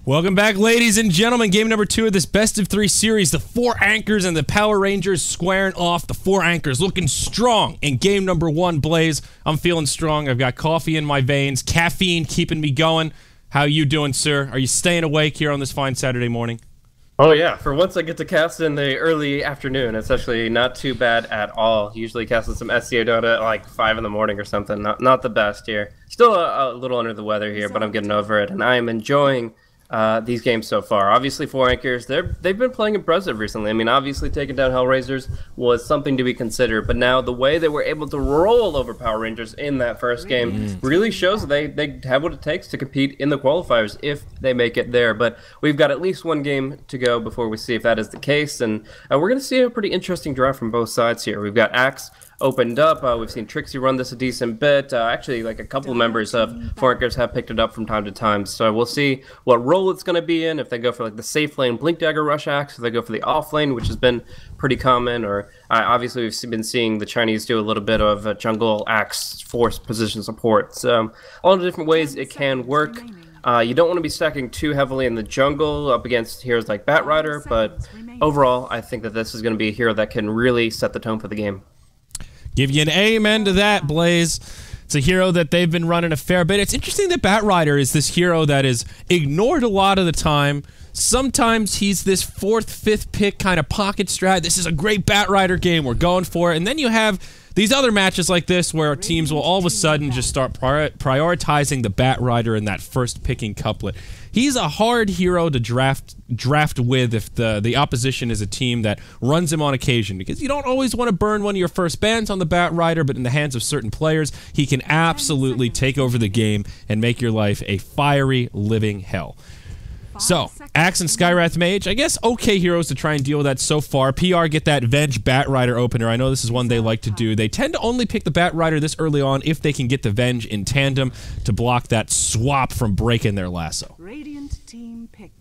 Welcome back, ladies and gentlemen. Game number 2 of this best of 3 series. The 4 anchors and the Power Rangers squaring off. The 4 anchors looking strong in game number 1, Blaze. I'm feeling strong. I've got coffee in my veins, caffeine keeping me going. How you doing, sir? Are you staying awake here on this fine Saturday morning? Oh yeah, for once I get to cast in the early afternoon. It's actually not too bad at all. Usually casting some SCO Dota at like 5 in the morning or something. Not the best here. Still a little under the weather here, but I'm getting over it, and I am enjoying these games so far. Obviously, 4 anchors, they've been playing impressive recently. I mean, obviously taking down Hellraisers was something to be considered, but now the way they were able to roll over Power Rangers in that first game really shows that they have what it takes to compete in the qualifiers if they make it there. But we've got at least 1 game to go before we see if that is the case, and we're going to see a pretty interesting draft from both sides here. We've got Axe opened up. We've seen Trixie run this a decent bit. Actually, like a couple members of 4 anchors have picked it up from time to time. So we'll see what role it's going to be in. If they go for like the safe lane Blink Dagger Rush Axe, if they go for the off lane, which has been pretty common, or obviously we've been seeing the Chinese do a little bit of jungle Axe force position support. So all the different ways it can work. You don't want to be stacking too heavily in the jungle up against heroes like Batrider, but overall, I think that this is going to be a hero that can really set the tone for the game. Give you an amen to that, Blaze. It's a hero that they've been running a fair bit. It's interesting that Batrider is this hero that is ignored a lot of the time. Sometimes he's this 4th, 5th pick kind of pocket strat. This is a great Batrider game. We're going for it. And then you have these other matches like this where teams will all of a sudden just start prioritizing the Batrider in that first picking couplet. He's a hard hero to draft with if the opposition is a team that runs him on occasion, because you don't always want to burn one of your first bans on the Batrider, but in the hands of certain players, he can absolutely take over the game and make your life a fiery living hell. So, Axe and Skywrath Mage, I guess okay heroes to try and deal with that so far. PR get that Venge Batrider opener. I know this is one they like to do. They tend to only pick the Batrider this early on if they can get the Venge in tandem to block that swap from breaking their lasso.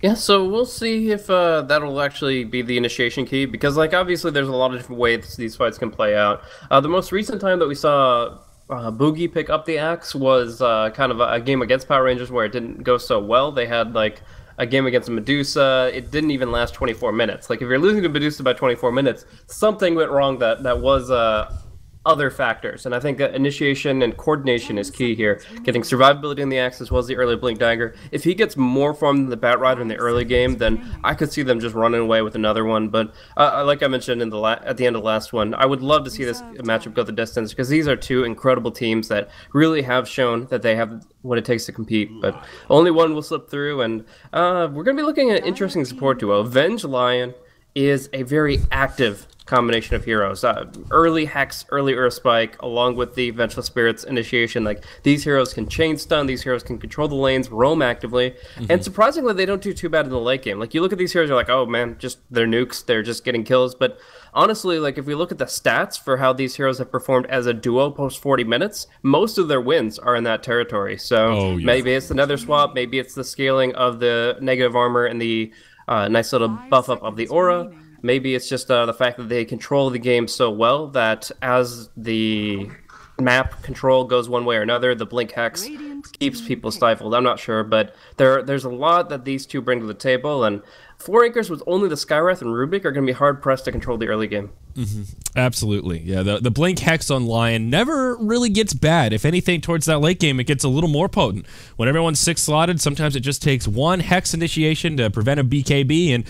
Yeah, so we'll see if that'll actually be the initiation key, because like obviously there's a lot of different ways these fights can play out. The most recent time that we saw Boogie pick up the Axe was kind of a game against Power Rangers where it didn't go so well. They had like a game against Medusa. It didn't even last 24 minutes. Like if you're losing to Medusa by 24 minutes, something went wrong that was other factors. And I think that initiation and coordination is key here. Getting survivability in the Axe as well as the early Blink Dagger. If he gets more from the Batrider in the early game, then I could see them just running away with another one. But like I mentioned in at the end of the last one, I would love to see this matchup go the distance, because these are 2 incredible teams that really have shown that they have what it takes to compete. But only one will slip through, and we're going to be looking at an interesting support duo. Venge Lion is a very active combination of heroes. Early Hex, early Earth Spike, along with the Vengeful Spirits initiation. Like, these heroes can chain stun, these heroes can control the lanes, roam actively, and surprisingly, they don't do too bad in the late game. Like, you look at these heroes, you're like, oh man, just they're nukes, they're just getting kills, but honestly, like, if we look at the stats for how these heroes have performed as a duo post 40 minutes, most of their wins are in that territory. So maybe it's the Nether Swap, maybe it's the scaling of the negative armor and the nice little buff up of the aura. Maybe it's just the fact that they control the game so well that as the map control goes one way or another, the Blink Hex keeps people stifled. I'm not sure, but there's a lot that these 2 bring to the table, and 4 anchors with only the Skywrath and Rubik are going to be hard-pressed to control the early game. Absolutely. Yeah, the Blink Hex on Lion never really gets bad. If anything, towards that late game, it gets a little more potent. When everyone's 6-slotted, sometimes it just takes 1 Hex initiation to prevent a BKB, and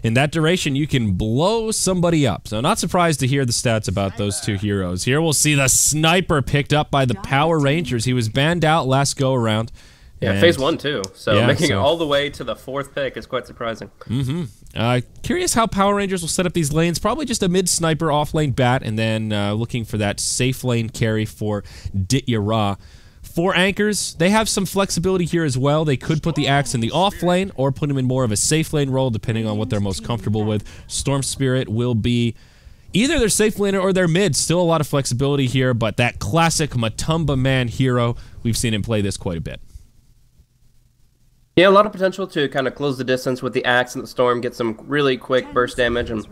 in that duration, you can blow somebody up. So not surprised to hear the stats about those 2 heroes. Here we'll see the Sniper picked up by the Power Rangers. He was banned out last go-around. Yeah, phase 1 too. So making it all the way to the 4th pick is quite surprising. Curious how Power Rangers will set up these lanes. Probably just a mid-sniper off-lane bat, and then looking for that safe lane carry for Ditya. 4 anchors, they have some flexibility here as well. They could put the Axe in the off lane or put him in more of a safe lane role, depending on what they're most comfortable with. Storm Spirit will be either their safe laner or their mid. Still a lot of flexibility here, but that classic Matumba Man hero, we've seen him play this quite a bit. Yeah, a lot of potential to kind of close the distance with the Axe and the Storm, get some really quick burst damage and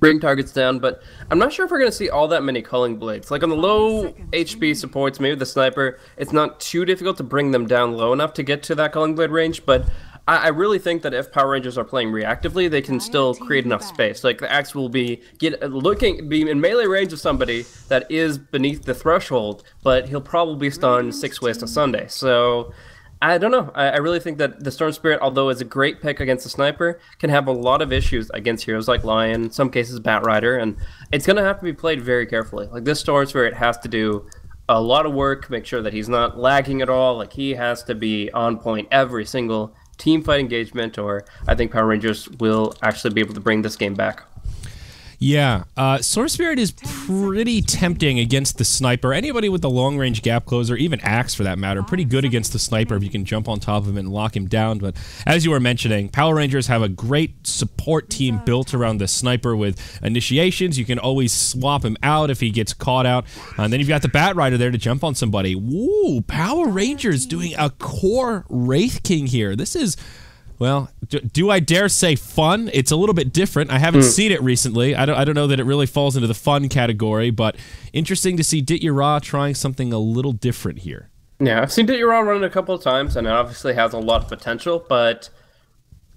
bring targets down, but I'm not sure if we're going to see all that many Culling Blades. Like on the low HP supports, maybe the Sniper, it's not too difficult to bring them down low enough to get to that Culling Blade range, but I really think that if Power Rangers are playing reactively, they can still create enough space. Like the axe will be be in melee range of somebody that is beneath the threshold, but he'll probably stun 6 ways to Sunday. So I don't know. I really think that the Storm Spirit, although it's a great pick against the Sniper, can have a lot of issues against heroes like Lion, in some cases Bat Rider, and it's going to have to be played very carefully. Like this Storm Spirit has to do a lot of work, make sure that he's not lagging at all. Like he has to be on point every single team fight engagement, or I think Power Rangers will actually be able to bring this game back. Yeah, Sword Spirit is pretty tempting against the Sniper. Anybody with the long-range gap closer, even Axe for that matter, pretty good against the Sniper if you can jump on top of him and lock him down. But as you were mentioning, Power Rangers have a great support team built around the Sniper with initiations. You can always swap him out if he gets caught out. And then you've got the Bat Rider there to jump on somebody. Woo, Power Rangers doing a core Wraith King here. This is... well, do I dare say fun? It's a little bit different. I haven't seen it recently. I don't know that it really falls into the fun category, but interesting to see Dit-Yara trying something a little different here. Yeah, I've seen Dit-Yara run it a couple of times, and it obviously has a lot of potential, but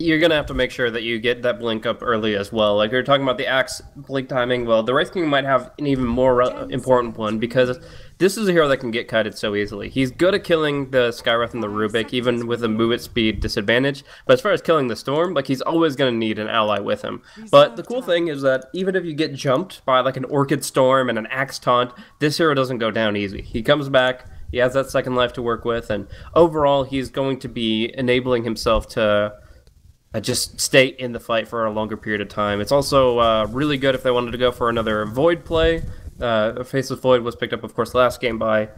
you're going to have to make sure that you get that blink up early as well. Like you're talking about the Axe blink timing, well, the Wraith King might have an even more important one, because this is a hero that can get kited so easily. He's good at killing the Skywrath and the Rubik, even with a move at speed disadvantage. But as far as killing the Storm, like he's always going to need an ally with him. But the cool thing is that even if you get jumped by like an Orchid Storm and an Axe Taunt, this hero doesn't go down easy. He comes back, he has that second life to work with, and overall he's going to be enabling himself to just stay in the fight for a longer period of time. It's also really good if they wanted to go for another Void play. Faceless Void was picked up, of course, last game by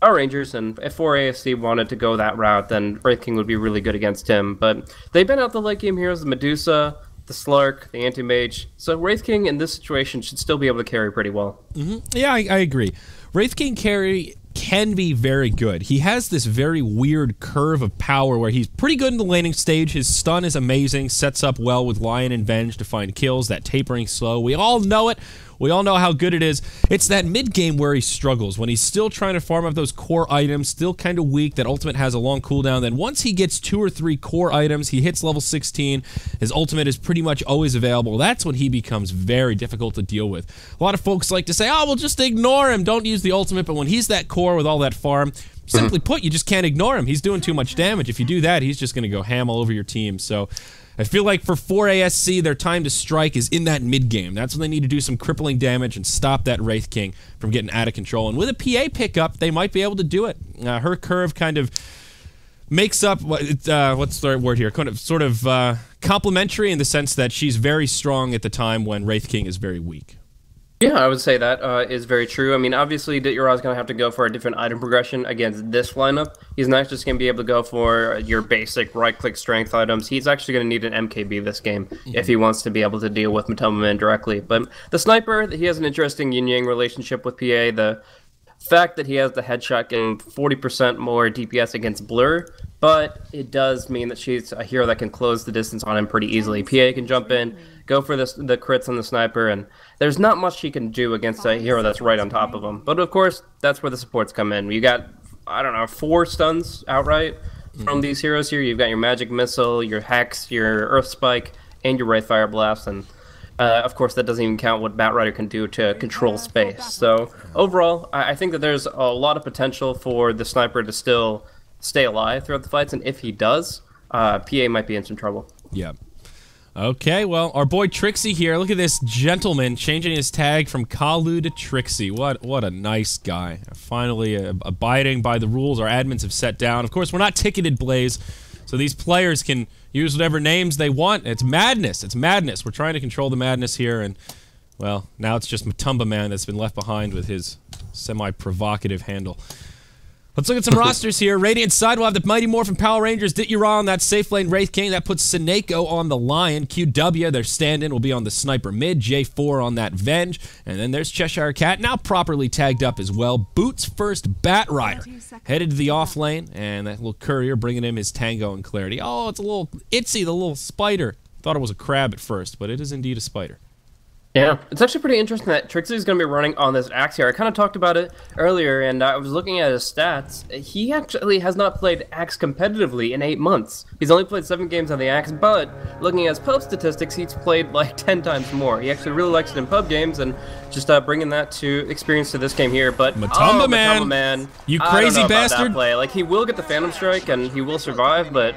our Rangers, and if 4ASC wanted to go that route, then Wraith King would be really good against him. But they've been out the late game heroes, the Medusa, the Slark, the Anti-Mage, so Wraith King in this situation should still be able to carry pretty well. Yeah, I agree. Wraith King carry can be very good. He has this very weird curve of power where he's pretty good in the laning stage. His stun is amazing, sets up well with Lion and Venge to find kills, that tapering slow. We all know it. We all know how good it is. It's that mid-game where he struggles, when he's still trying to farm up those core items, still kind of weak. That ultimate has a long cooldown. Then once he gets 2 or 3 core items, he hits level 16, his ultimate is pretty much always available. That's when he becomes very difficult to deal with. A lot of folks like to say, oh, well, just ignore him, don't use the ultimate, but when he's that core with all that farm, simply put, you just can't ignore him. He's doing too much damage. If you do that, he's just going to go ham all over your team. So I feel like for 4ASC, their time to strike is in that mid-game. That's when they need to do some crippling damage and stop that Wraith King from getting out of control. And with a PA pickup, they might be able to do it. Her curve kind of makes up, what's the right word here, kind of sort of complementary in the sense that she's very strong at the time when Wraith King is very weak. Yeah, I would say that is very true. I mean, obviously, Dit-Yara is going to have to go for a different item progression against this lineup. He's not just going to be able to go for your basic right-click strength items. He's actually going to need an MKB this game if he wants to be able to deal with Matoma Man directly. But the Sniper, he has an interesting yin-yang relationship with PA. The fact that he has the headshot getting 40% more DPS against Blur, but it does mean that she's a hero that can close the distance on him pretty easily. PA can jump in, go for the crits on the Sniper, and there's not much she can do against a hero that's right on top of him. But of course, that's where the supports come in. You got, I don't know, 4 stuns outright from these heroes here. You've got your Magic Missile, your Hex, your Earth Spike, and your Wraith Fire Blast, and of course, that doesn't even count what Bat Rider can do to control space. So overall, I think that there's a lot of potential for the Sniper to still stay alive throughout the fights, and if he does, PA might be in some trouble. Yeah. Okay, well, our boy Trixie here. Look at this gentleman changing his tag from Kalu to Trixie. What a nice guy. Finally abiding by the rules our admins have set down. Of course, we're not ticketed, Blaze, so these players can use whatever names they want. It's madness. It's madness. We're trying to control the madness here, and, well, now it's just Matumba Man that's been left behind with his semi-provocative handle. Let's look at some rosters here. Radiant side, we'll have the Mighty Morphin Power Rangers, Dit-Yara on that safe lane Wraith King. That puts Seneko on the Lion. QW, their stand-in, will be on the Sniper mid. J4 on that Venge. And then there's Cheshire Cat, now properly tagged up as well. Boots first, Bat Rider. Headed to the off lane, and that little courier bringing him his Tango and Clarity. Oh, it's a little Itsy, the little spider. Thought it was a crab at first, but it is indeed a spider. Yeah, it's actually pretty interesting that Trixie's going to be running on this axe here. I kind of talked about it earlier, and I was looking at his stats. He actually has not played axe competitively in 8 months. He's only played 7 games on the axe, but looking at his pub statistics, he's played like 10 times more. He actually really likes it in pub games, and just bringing that to experience to this game here. But Matumba Matumba man, you crazy I don't know bastard! about that play. Like, he will get the Phantom Strike, and he will survive, but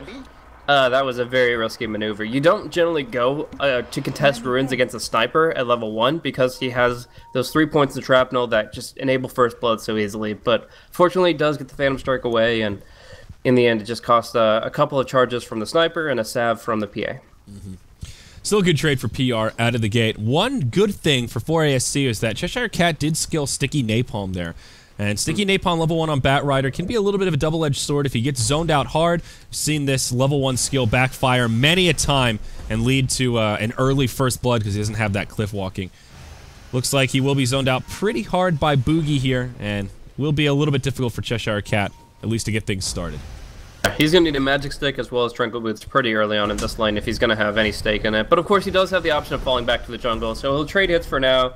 that was a very risky maneuver. You don't generally go to contest ruins against a sniper at level 1 because he has those 3 points of shrapnel that just enable first blood so easily. But fortunately, he does get the Phantom Strike away, and in the end, it just cost a couple of charges from the sniper and a salve from the PA. Still a good trade for PR out of the gate. One good thing for 4ASC is that Cheshire Cat did skill Sticky Napalm there. And Sticky Napalm level 1 on Batrider can be a little bit of a double-edged sword if he gets zoned out hard. We've seen this level 1 skill backfire many a time and lead to an early first blood because he doesn't have that cliff walking. Looks like he will be zoned out pretty hard by Boogie here, and will be a little bit difficult for Cheshire Cat, at least to get things started. He's going to need a Magic Stick as well as Tranquil Boots pretty early on in this lane if he's going to have any stake in it. But of course, he does have the option of falling back to the jungle, so he'll trade hits for now.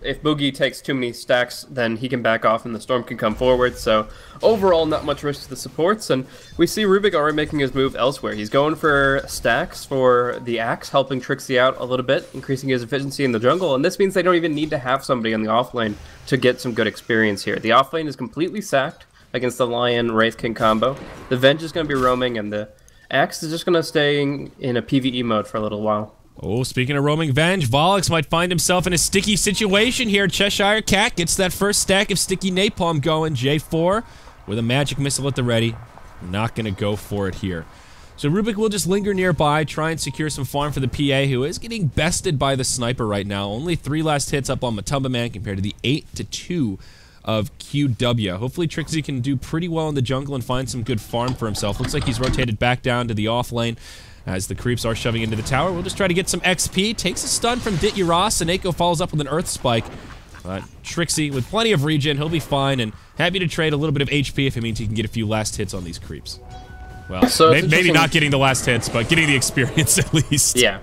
If Boogie takes too many stacks, then he can back off and the Storm can come forward. So overall, not much risk to the supports, and we see Rubik already making his move elsewhere. He's going for stacks for the axe, helping Trixie out a little bit, increasing his efficiency in the jungle, and this means they don't even need to have somebody on the offlane to get some good experience here. The offlane is completely sacked against the Lion Wraith King combo. The Venge is going to be roaming, and the axe is just going to stay in a PvE mode for a little while. Oh, speaking of roaming Venge, Volix might find himself in a sticky situation here. Cheshire Cat gets that first stack of Sticky Napalm going. J4 with a magic missile at the ready. Not going to go for it here. So Rubik will just linger nearby, try and secure some farm for the PA, who is getting bested by the sniper right now. Only 3 last hits up on Matumba Man compared to the 8-2 of QW. Hopefully Trixie can do pretty well in the jungle and find some good farm for himself. Looks like he's rotated back down to the off lane. As the creeps are shoving into the tower, we'll just try to get some XP. Takes a stun from Ditya. Saneko follows up with an Earth Spike. Trixie, with plenty of regen, he'll be fine, and happy to trade a little bit of HP if it means he can get a few last hits on these creeps. Well, so maybe not getting the last hits, but getting the experience at least. Yeah.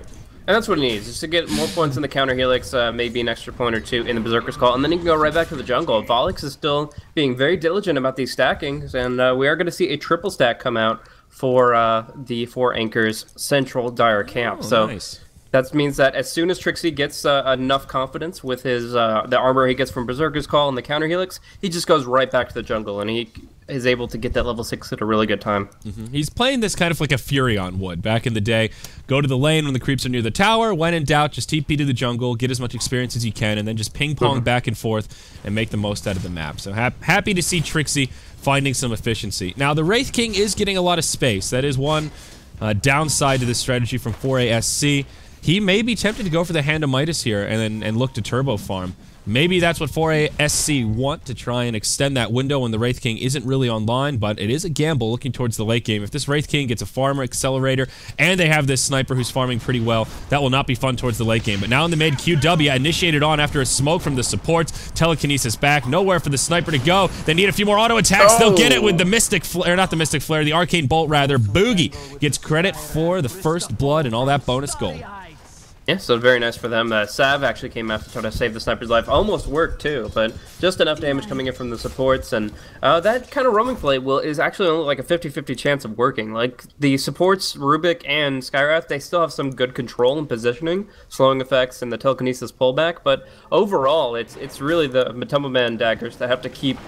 And that's what he needs, just to get more points in the counter helix, maybe an extra point or 2 in the Berserker's Call, and then he can go right back to the jungle. Volix is still being very diligent about these stackings, and we are going to see a triple stack come out for the 4 Anchors Central Dire Camp. So nice. That means that as soon as Trixie gets enough confidence with his the armor he gets from Berserker's Call and the counter helix, he just goes right back to the jungle, and he is able to get that level 6 at a really good time. He's playing this kind of like a Furion would back in the day. Go to the lane when the creeps are near the tower, when in doubt, just TP to the jungle, get as much experience as you can, and then just ping-pong back and forth and make the most out of the map. So happy to see Trixie finding some efficiency. Now, the Wraith King is getting a lot of space. That is one downside to this strategy from 4ASC. He may be tempted to go for the Hand of Midas here and look to turbo farm. Maybe that's what 4ASC want, to try and extend that window when the Wraith King isn't really online, but it is a gamble looking towards the late game. If this Wraith King gets a farmer accelerator and they have this sniper who's farming pretty well, that will not be fun towards the late game. But now in the mid, QW initiated on after a smoke from the supports. Telekinesis back, nowhere for the sniper to go. They need a few more auto attacks. They'll get it with the Mystic Flare, not the Mystic Flare, the Arcane Bolt rather. Boogie gets credit for the first blood and all that bonus gold. Yeah, so very nice for them. Sav actually came out to try to save the sniper's life. Almost worked too, but just enough damage coming in from the supports, and that kind of roaming play is actually only like a 50-50 chance of working. Like, the supports, Rubik and Skywrath, they still have some good control and positioning, slowing effects, and the telekinesis pullback, but overall, it's really the Matumba Man daggers that have to keep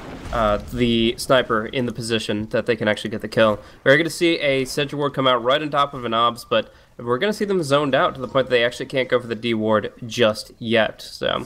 the sniper in the position that they can actually get the kill. We're going to see a Sentry Ward come out right on top of an Obs, but we're going to see them zoned out to the point that they actually can't go for the D ward just yet. So,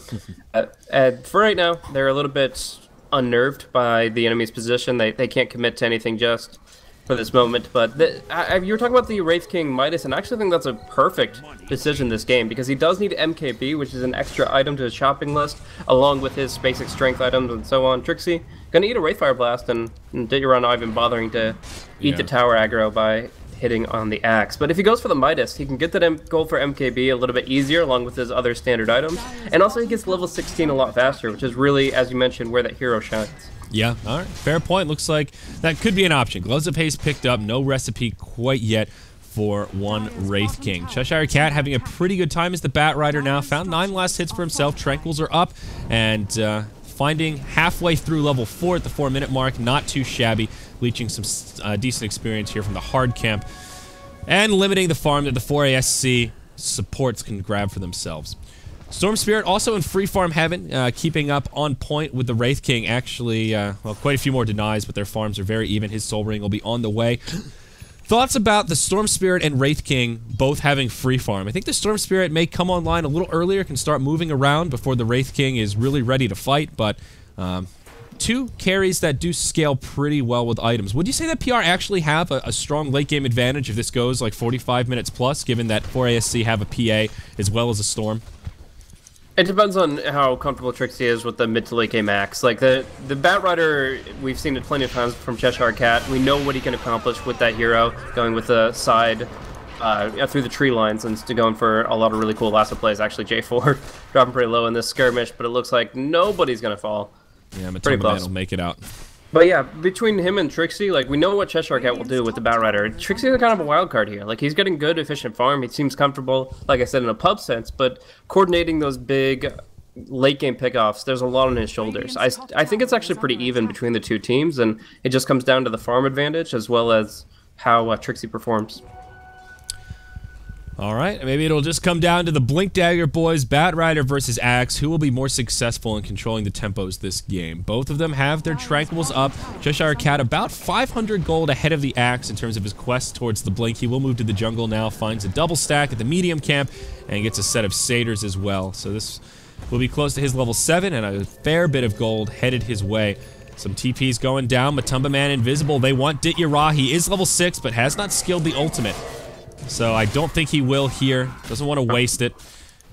for right now, they're a little bit unnerved by the enemy's position. They can't commit to anything just for this moment. But you were talking about the Wraith King Midas, and I actually think that's a perfect decision this game, because he does need MKB, which is an extra item to his shopping list, along with his basic strength items and so on. Trixie gonna eat a Wraithfire Blast, and Ditya not even bothering to eat the tower aggro by hitting on the axe. But if he goes for the Midas, he can get that goal for MKB a little bit easier along with his other standard items, and also he gets level 16 a lot faster, which is really, as you mentioned, where that hero shines. Yeah, alright, fair point. Looks like that could be an option. Gloves of Haste picked up, no recipe quite yet for one Wraith King. Cheshire Cat having a pretty good time as the Bat Rider now. Found 9 last hits for himself. Tranquils are up, and finding halfway through level 4 at the 4-minute mark. Not too shabby. Leeching some decent experience here from the hard camp. And limiting the farm that the 4ASC supports can grab for themselves. Storm Spirit also in free farm heaven, keeping up on point with the Wraith King. Actually, well, quite a few more denies, but their farms are very even. His Soul Ring will be on the way. Thoughts about the Storm Spirit and Wraith King both having free farm? I think the Storm Spirit may come online a little earlier, can start moving around before the Wraith King is really ready to fight, but 2 carries that do scale pretty well with items. Would you say that PR actually have a strong late game advantage if this goes like 45 minutes plus, given that 4ASC have a PA as well as a Storm? It depends on how comfortable Trixie is with the mid to late game axe. Like the Bat Rider, we've seen it plenty of times from Cheshire Cat. We know what he can accomplish with that hero, going with the side through the tree lines and going for a lot of really cool lasso plays. Actually, J4 dropping pretty low in this skirmish, but it looks like nobody's gonna fall. Yeah, Matumba Man will make it out. But yeah, between him and Trixie, like, we know what Cheshire Cat will do with the Bat Rider. Trixie is kind of a wild card here. Like, he's getting good, efficient farm. He seems comfortable, like I said, in a pub sense, but coordinating those big late-game pickoffs, there's a lot on his shoulders. I think it's actually pretty even between the 2 teams, and it just comes down to the farm advantage as well as how Trixie performs. Alright, maybe it'll just come down to the Blink Dagger boys, Bat Rider versus Axe. Who will be more successful in controlling the tempos this game? Both of them have their Tranquils up. Cheshire Cat about 500 gold ahead of the Axe in terms of his quest towards the Blink. He will move to the jungle now, finds a double stack at the medium camp, and gets a set of satyrs as well. So this will be close to his level 7, and a fair bit of gold headed his way. Some TPs going down, Matumba Man invisible. They want Ditya. He is level 6, but has not skilled the ultimate. So I don't think he will here. Doesn't want to waste it.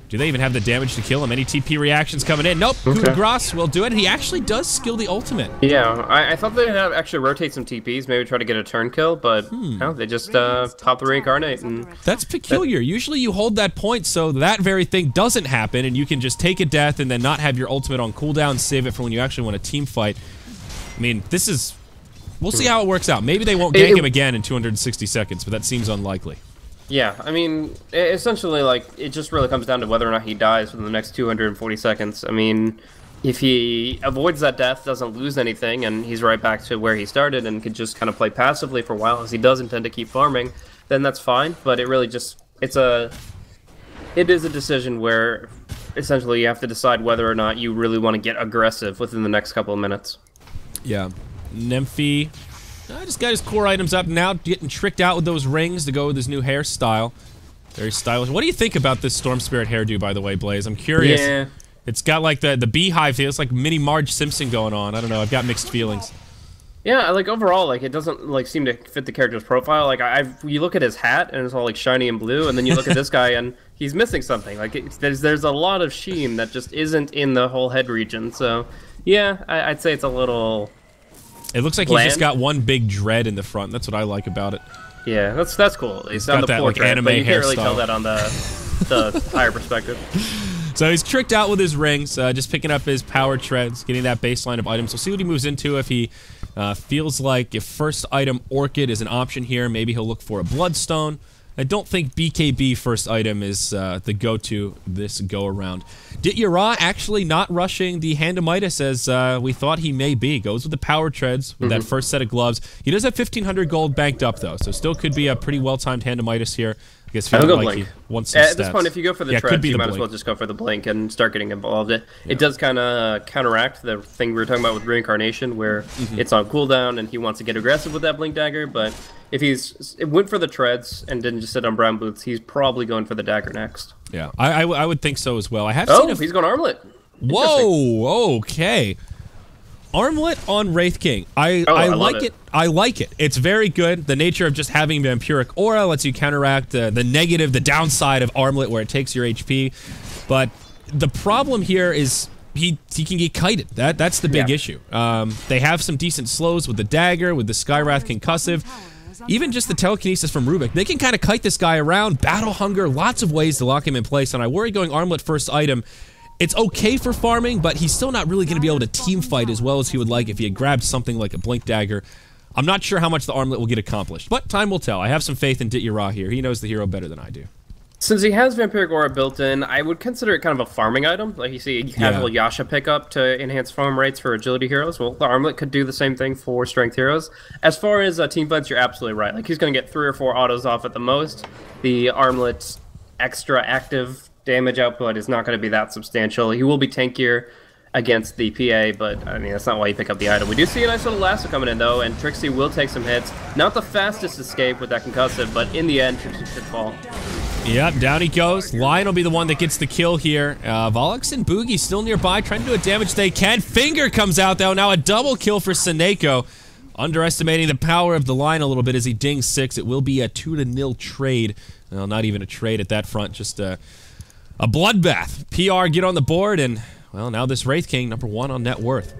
Do they even have the damage to kill him? Any TP reactions coming in? Nope. Okay. Coup de grace will do it. He actually does skill the ultimate. Yeah, I thought they'd have actually rotate some TPs, maybe try to get a turn kill, but no, they just pop the reincarnate. And that's peculiar. Usually you hold that point so that very thing doesn't happen, and you can just take a death and then not have your ultimate on cooldown, save it for when you actually want a team fight. I mean, this is... We'll see how it works out. Maybe they won't gank him again in 260 seconds, but that seems unlikely. Yeah, I mean, essentially, like, it just really comes down to whether or not he dies within the next 240 seconds. I mean, if he avoids that death, doesn't lose anything, and he's right back to where he started and could just kind of play passively for a while, as he does intend to keep farming, then that's fine. But it really just, it is a decision where, essentially, you have to decide whether or not you really want to get aggressive within the next couple of minutes. Yeah. Nymphy... just got his core items up now, getting tricked out with those rings to go with his new hairstyle. Very stylish. What do you think about this Storm Spirit hairdo, by the way, Blaze? I'm curious. Yeah. It's got like the beehive thing. It's like mini Marge Simpson going on. I don't know. I've got mixed feelings. Yeah, like overall, like it doesn't like seem to fit the character's profile. Like you look at his hat and it's all like shiny and blue, and then you look at this guy and he's missing something. Like there's a lot of sheen that just isn't in the whole head region. So yeah, I'd say it's a little. It looks like he's just got one big dread in the front. That's what I like about it. Yeah, that's cool. He's on the that portrait, like anime but you can't hairstyle. really tell that on the higher perspective. So he's tricked out with his rings, just picking up his power treads, getting that baseline of items. We'll see what he moves into. If he feels like if first item Orchid is an option here, maybe he'll look for a Bloodstone. I don't think BKB first item is the go-to this go-around. Ditya actually not rushing the Handamitis as we thought he may be. Goes with the power treads with that first set of gloves. He does have 1,500 gold banked up, though, so still could be a pretty well-timed Handamitis here. I guess feeling like he wants some At this point, if you go for the treads, you might as well just go for the blink and start getting involved. It does kind of counteract the thing we were talking about with reincarnation, where it's on cooldown and he wants to get aggressive with that blink dagger, but if he's went for the treads and didn't just sit on brown boots, he's probably going for the dagger next. Yeah, I would think so as well. I have seen him. He's going armlet. Whoa, okay. Armlet on Wraith King. I like it. I like it. It's very good. The nature of just having Vampiric Aura lets you counteract the negative, the downside of Armlet where it takes your HP. But the problem here is he can get kited. That's the big issue. They have some decent slows with the dagger, with the Skywrath Concussive. Even just the telekinesis from Rubik, they can kind of kite this guy around. Battle Hunger, lots of ways to lock him in place, and I worry going Armlet first item. It's okay for farming, but he's still not really going to be able to team fight as well as he would like if he had grabbed something like a Blink Dagger. I'm not sure how much the armlet will get accomplished, but time will tell. I have some faith in Dit-Yara here. He knows the hero better than I do. Since he has Vampiric Aura built in, I would consider it kind of a farming item. Like you see a casual Yasha pickup to enhance farm rates for agility heroes. Well, the armlet could do the same thing for strength heroes. As far as team fights, you're absolutely right. Like he's going to get 3 or 4 autos off at the most. The armlet's extra active damage output is not going to be that substantial. He will be tankier against the PA, but I mean, that's not why you pick up the item. We do see a nice little lasso coming in though, and Trixie will take some hits. Not the fastest escape with that concussive, but in the end, Trixie should fall. Yep, down he goes. Lion will be the one that gets the kill here. Volix and Boogie still nearby, trying to do a damage they can. Finger comes out though, now a double kill for Seneko. Underestimating the power of the Lion a little bit as he dings 6. It will be a 2-0 trade. Well, not even a trade at that front, just a bloodbath. PR get on the board, and well, now this Wraith King, #1 on net worth.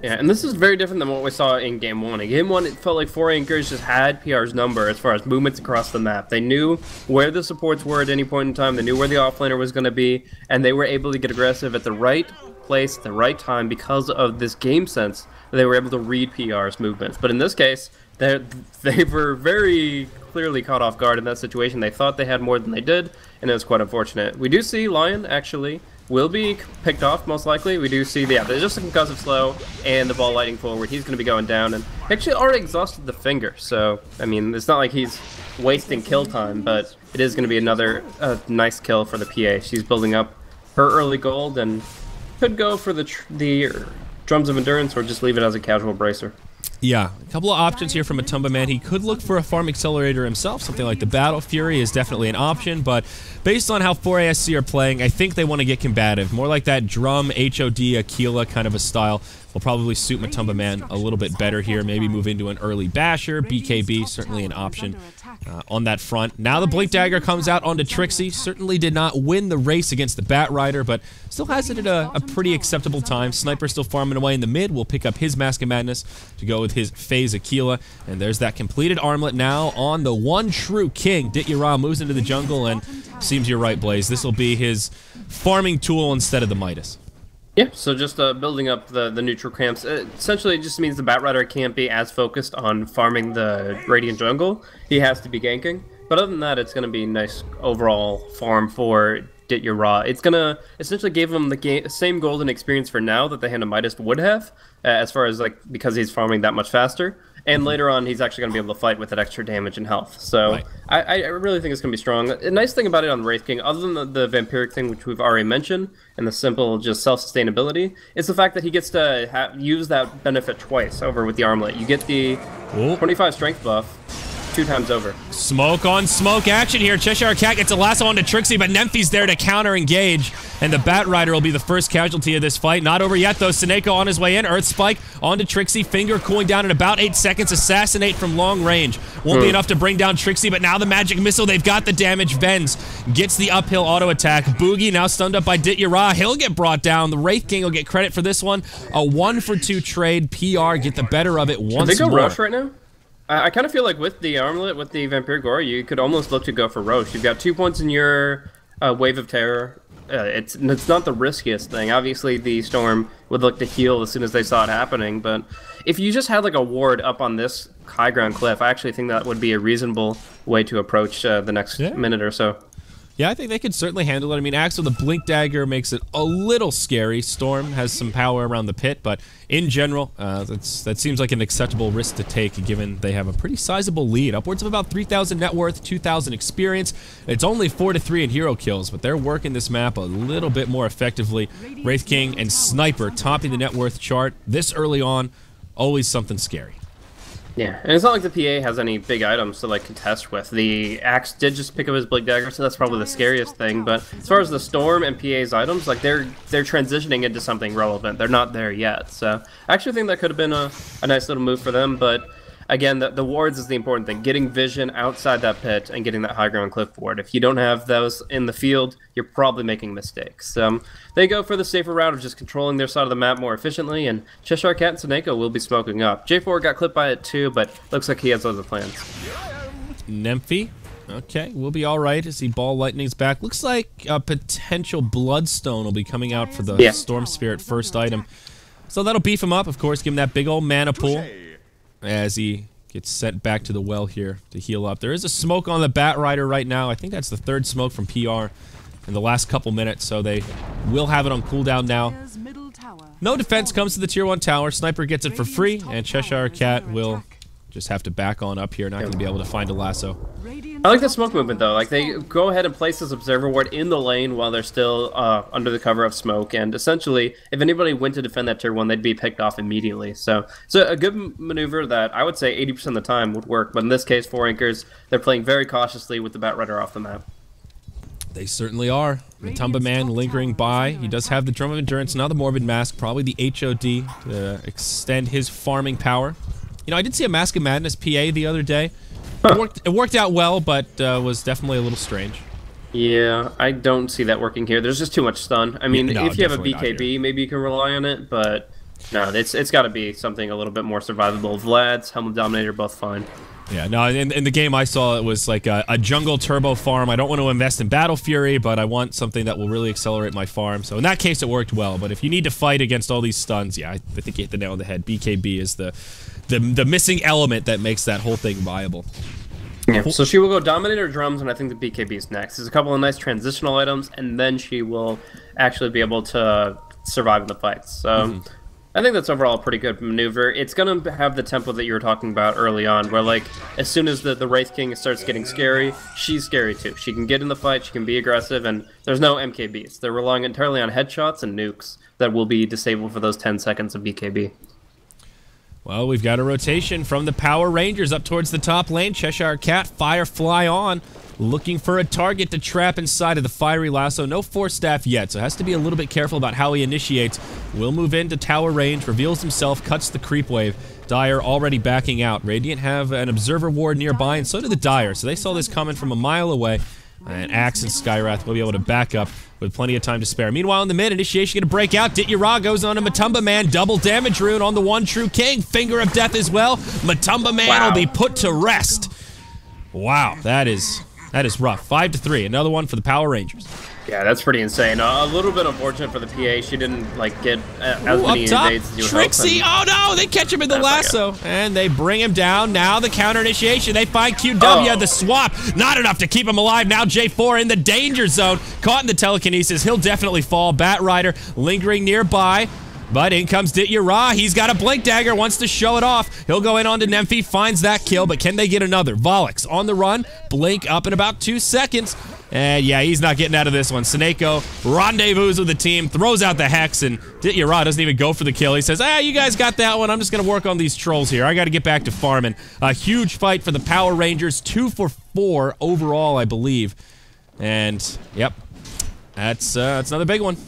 Yeah, and this is very different than what we saw in Game 1. In Game 1, it felt like 4 Anchors just had PR's number as far as movements across the map. They knew where the supports were at any point in time, they knew where the offlaner was going to be, and they were able to get aggressive at the right place at the right time because of this game sense. They were able to read PR's movements. But in this case, they were very clearly caught off guard in that situation. They thought they had more than they did, and it was quite unfortunate. We do see Lion, actually, will be picked off, most likely. We do see, there's just a concussive slow and the ball lighting forward. He's going to be going down, and actually already exhausted the finger. So, I mean, it's not like he's wasting kill time, but it is going to be another nice kill for the PA. She's building up her early gold and could go for the Drums of Endurance or just leave it as a casual bracer. Yeah, a couple of options here from Matumba Man. He could look for a farm accelerator himself. Something like the Battle Fury is definitely an option, but based on how 4ASC are playing, I think they want to get combative. More like that Drum, HOD, Aquila kind of a style will probably suit Matumba Man a little bit better here. Maybe move into an early Basher. BKB, certainly an option on that front. Now the Blink Dagger comes out onto Trixie. Certainly did not win the race against the Bat Rider, but still has it at a pretty acceptable time. Sniper still farming away in the mid. Will pick up his Mask of Madness to go with his Phase Aquila. And there's that completed armlet now on the one true king. Dit-Yara moves into the jungle, and seems you're right, Blaze. This will be his farming tool instead of the Midas. Yeah, so just building up the neutral camps. Essentially, it just means the Bat Rider can't be as focused on farming the Radiant jungle. He has to be ganking. But other than that, it's going to be nice overall farm for Dit-Yara. It's going to essentially give him the same golden experience for now that the Hand of Midas would have, as far as, like, because he's farming that much faster. And later on, he's actually going to be able to fight with that extra damage and health. So right. I really think it's going to be strong. A nice thing about it on Wraith King, other than the Vampiric thing, which we've already mentioned, and the simple just self-sustainability, is the fact that he gets to use that benefit twice over with the armlet. You get the 25 strength buff 2 times over. Smoke on smoke action here. Cheshire Cat gets a lasso onto Trixie, but Nemphy's there to counter-engage, and the Bat Rider will be the first casualty of this fight. Not over yet, though. Seneko on his way in. Earth Spike onto Trixie. Finger cooling down in about 8 seconds. Assassinate from long range. Won't be enough to bring down Trixie, but now the Magic Missile. They've got the damage. Vens gets the uphill auto attack. Boogie now stunned up by Dit-Yara. He'll get brought down. The Wraith King will get credit for this one. A 1-for-2 trade. PR get the better of it once more. Should they go rush right now? I kind of feel like with the armlet, with the Vampiric Aura, you could almost look to go for Roche. You've got 2 points in your Wave of Terror. It's not the riskiest thing. Obviously, the Storm would look to heal as soon as they saw it happening, but if you just had like a ward up on this high ground cliff, I actually think that would be a reasonable way to approach the next minute or so. Yeah, I think they could certainly handle it. I mean, Axel, the Blink Dagger makes it a little scary. Storm has some power around the pit, but in general, that seems like an acceptable risk to take, given they have a pretty sizable lead. Upwards of about 3,000 net worth, 2,000 experience. It's only 4-3 in hero kills, but they're working this map a little bit more effectively. Wraith King and Sniper topping the net worth chart this early on. Always something scary. Yeah, and it's not like the PA has any big items to like contest with. The Axe did just pick up his Blink Dagger, so that's probably the scariest thing. But as far as the Storm and PA's items, like they're transitioning into something relevant. They're not there yet, so I actually think that could have been a nice little move for them. But again, the wards is the important thing. Getting vision outside that pit and getting that high ground cliff ward. If you don't have those in the field, you're probably making mistakes. They go for the safer route of just controlling their side of the map more efficiently, and Cheshire Cat and Seneko will be smoking up. J4 got clipped by it too, but looks like he has other plans. Nemphy, okay, we'll be all right as he Ball Lightning's back. Looks like a potential Bloodstone will be coming out for the Storm Spirit first item. So that'll beef him up, of course, give him that big old mana pool. as he gets sent back to the well here to heal up. There is a smoke on the Bat Rider right now. I think that's the 3rd smoke from PR in the last couple minutes, so they will have it on cooldown now. No defense comes to the tier 1 tower. Sniper gets it for free, and Cheshire Cat will just have to back on up here. Not going to be able to find a lasso. I like the smoke movement, though. Like, they go ahead and place this observer ward in the lane while they're still under the cover of smoke. And essentially, if anybody went to defend that tier 1, they'd be picked off immediately. So it's a good maneuver that I would say 80% of the time would work. But in this case, 4 anchors, they're playing very cautiously with the Bat Rider off the map. They certainly are. Matumba Man lingering by. He does have the Drum of Endurance, now the Morbid Mask, probably the HOD to extend his farming power. You know, I did see a Mask of Madness PA the other day. It worked out well, but was definitely a little strange. Yeah, I don't see that working here. There's just too much stun. I mean, if you have a BKB, maybe you can rely on it, but no, it's got to be something a little bit more survivable. Vlad's, Helm of Dominator, both fine. Yeah, no, in the game I saw, it was like a jungle turbo farm. I don't want to invest in Battle Fury, but I want something that will really accelerate my farm. So in that case, it worked well. But if you need to fight against all these stuns, yeah, I think you hit the nail on the head. BKB is the missing element that makes that whole thing viable. Yeah, so she will go Dominator Drums, and I think the BKB is next. There's a couple of nice transitional items, and then she will actually be able to survive in the fights. So I think that's overall a pretty good maneuver. It's going to have the tempo that you were talking about early on, where, like, as soon as the Wraith King starts getting scary, she's scary too. She can get in the fight, she can be aggressive, and there's no MKBs. They're relying entirely on headshots and nukes that will be disabled for those 10 seconds of BKB. Well, we've got a rotation from the Power Rangers up towards the top lane. Cheshire Cat, Firefly on, looking for a target to trap inside of the Fiery Lasso. No Force Staff yet, so has to be a little bit careful about how he initiates. Will move into tower range, reveals himself, cuts the creep wave. Dire already backing out. Radiant have an Observer Ward nearby, and so do the Dire, so they saw this coming from a mile away. And Axe and Skywrath will be able to back up with plenty of time to spare. Meanwhile, in the mid, initiation gonna break out. Dityara goes on to Matumba Man. Double damage rune on the one true king. Finger of Death as well. Matumba Man will be put to rest. Wow, that is rough. 5-3. Another one for the Power Rangers. Yeah, that's pretty insane. A little bit unfortunate for the PA. She didn't like get as many invades as you would hope. Trixie! Oh no! They catch him in the lasso, and they bring him down. Now the counter initiation. They find QW. The swap, not enough to keep him alive. Now J4 in the danger zone, caught in the telekinesis. He'll definitely fall. Bat Rider lingering nearby. But in comes Dityara. He's got a Blink Dagger, wants to show it off. He'll go in onto Nemphy, finds that kill, but can they get another? Volix on the run. Blink up in about 2 seconds. And yeah, he's not getting out of this one. Seneko rendezvous with the team, throws out the Hex, and Dityara doesn't even go for the kill. He says, you guys got that one. I'm just going to work on these trolls here. I got to get back to farming. A huge fight for the Power Rangers. 2 for 4 overall, I believe. And, yep, that's another big one.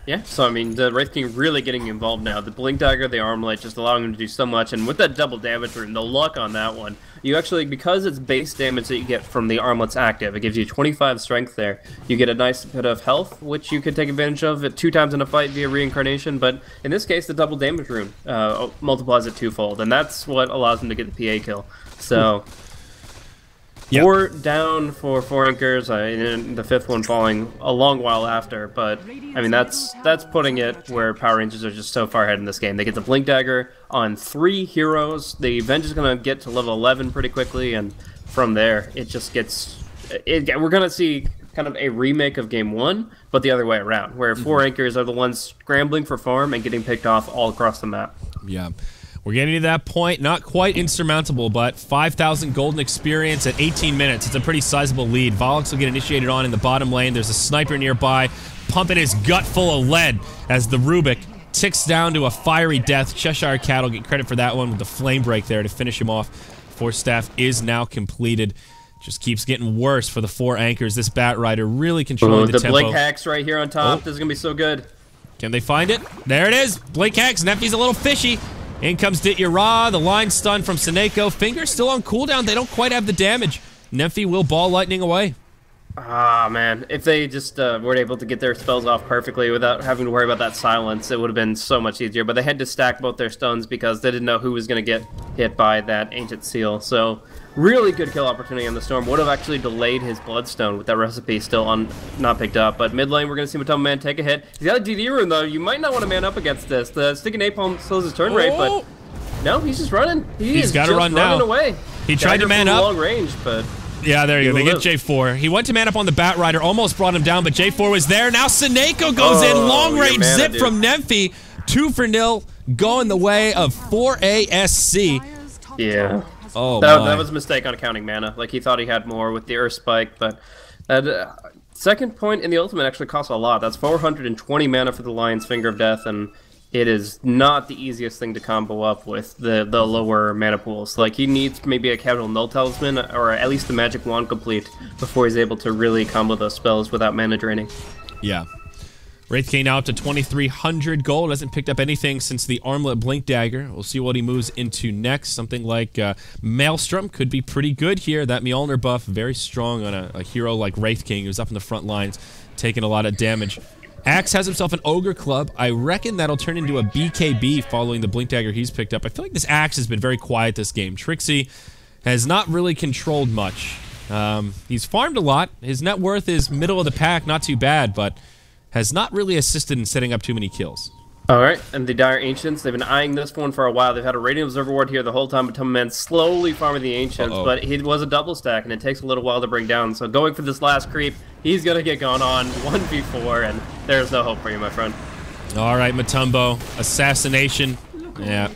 Yeah, so I mean, the Wraith King really getting involved now. The Blink Dagger, the Armlet, just allowing him to do so much, and with that double damage rune, the luck on that one, you actually, because it's base damage that you get from the Armlet's active, it gives you 25 strength there. You get a nice bit of health, which you could take advantage of at 2 times in a fight via Reincarnation, but in this case, the double damage rune multiplies it 2-fold, and that's what allows him to get the PA kill. So... Yep. 4 down for 4 anchors, and the 5th one falling a long while after, but I mean that's putting it where Power Rangers are just so far ahead in this game. They get the Blink Dagger on 3 heroes. The Avenge is going to get to level 11 pretty quickly, and from there it just gets... we're going to see kind of a remake of Game 1, but the other way around, where 4 anchors are the ones scrambling for farm and getting picked off all across the map. Yeah. We're getting to that point, not quite insurmountable, but 5,000 golden experience at 18 minutes. It's a pretty sizable lead. Volix will get initiated on in the bottom lane. There's a sniper nearby, pumping his gut full of lead as the Rubik ticks down to a fiery death. Cheshire Cat will get credit for that one with the flame break there to finish him off. Force Staff is now completed. Just keeps getting worse for the 4 anchors. This Bat Rider really controlling the tempo. The Blink Hex right here on top. This is going to be so good. Can they find it? There it is. Blink Hex. Nemphy's a little fishy. In comes Dityara, the line stun from Seneko. Finger's still on cooldown. They don't quite have the damage. Nemphy will ball lightning away. Ah, man. If they just weren't able to get their spells off perfectly without having to worry about that silence, it would have been so much easier. But they had to stack both their stuns because they didn't know who was going to get hit by that Ancient Seal. So, really good kill opportunity on the Storm. Would have actually delayed his Bloodstone with that recipe still not picked up. But mid lane, we're going to see Matumba Man take a hit. He's got a DD rune, though. You might not want to man up against this. The Sticky Napalm slows his turn rate, but No, he's just running. He's got to run now. Away. He tried to man up. Long range, but yeah, there you go. They get J4. He went to man up on the Bat Rider, almost brought him down, but J4 was there. Now Seneko goes in, long range zip from Nemphy. 2-0, going the way of 4ASC. Yeah. Oh, that was a mistake on accounting mana. Like, he thought he had more with the Earth Spike, but that second point in the ultimate actually costs a lot. That's 420 mana for the Lion's Finger of Death, and it is not the easiest thing to combo up with the lower mana pools. Like, he needs maybe a Capital Null Talisman, or at least the Magic Wand complete, before he's able to really combo those spells without mana draining. Yeah. Wraith King now up to 2,300 gold. Hasn't picked up anything since the Armlet Blink Dagger. We'll see what he moves into next. Something like Maelstrom could be pretty good here. That Mjolnir buff, very strong on a hero like Wraith King, who's up in the front lines, taking a lot of damage. Axe has himself an Ogre Club. I reckon that'll turn into a BKB following the Blink Dagger he's picked up. I feel like this Axe has been very quiet this game. Trixie has not really controlled much. He's farmed a lot. His net worth is middle of the pack, not too bad, but has not really assisted in setting up too many kills. Alright, and the Dire Ancients, they've been eyeing this one for a while. They've had a Radiant Observer Ward here the whole time, but Tumman slowly farming the Ancients, but it was a double stack, and it takes a little while to bring down. So going for this last creep, he's going to get gone on 1v4, and there's no hope for you, my friend. Alright, Matumbo, assassination. Yeah.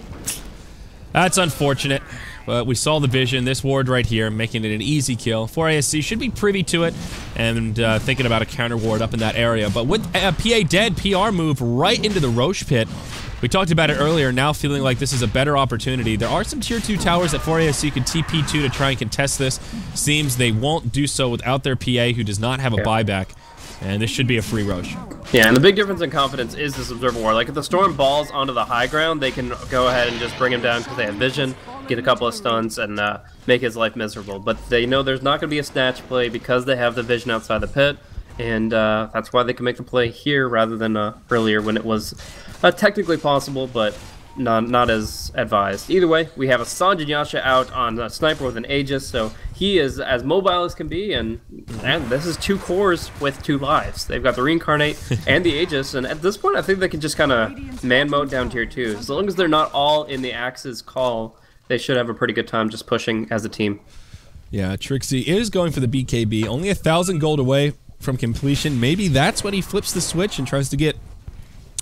That's unfortunate. But we saw the vision, this ward right here, making it an easy kill. 4ASC should be privy to it and thinking about a counter ward up in that area. But with PA dead, PR move right into the Roche pit. We talked about it earlier, now feeling like this is a better opportunity. There are some tier 2 towers that 4ASC could TP to try and contest this. Seems they won't do so without their PA, who does not have a buyback. And this should be a free Roche. Yeah, and the big difference in confidence is this Observer Ward. Like, if the Storm balls onto the high ground, they can go ahead and just bring him down because they have vision, get a couple of stuns, and make his life miserable. But they know there's not going to be a snatch play because they have the vision outside the pit, and that's why they can make the play here rather than earlier when it was technically possible, but not as advised. Either way, we have a Sanjin Yasha out on a Sniper with an Aegis, so he is as mobile as can be, and this is 2 cores with 2 lives. They've got the Reincarnate and the Aegis, and at this point I think they can just kind of man mode down tier 2. As long as they're not all in the Axe's call, they should have a pretty good time just pushing as a team. Yeah, Trixie is going for the BKB, only 1,000 gold away from completion. Maybe that's when he flips the switch and tries to get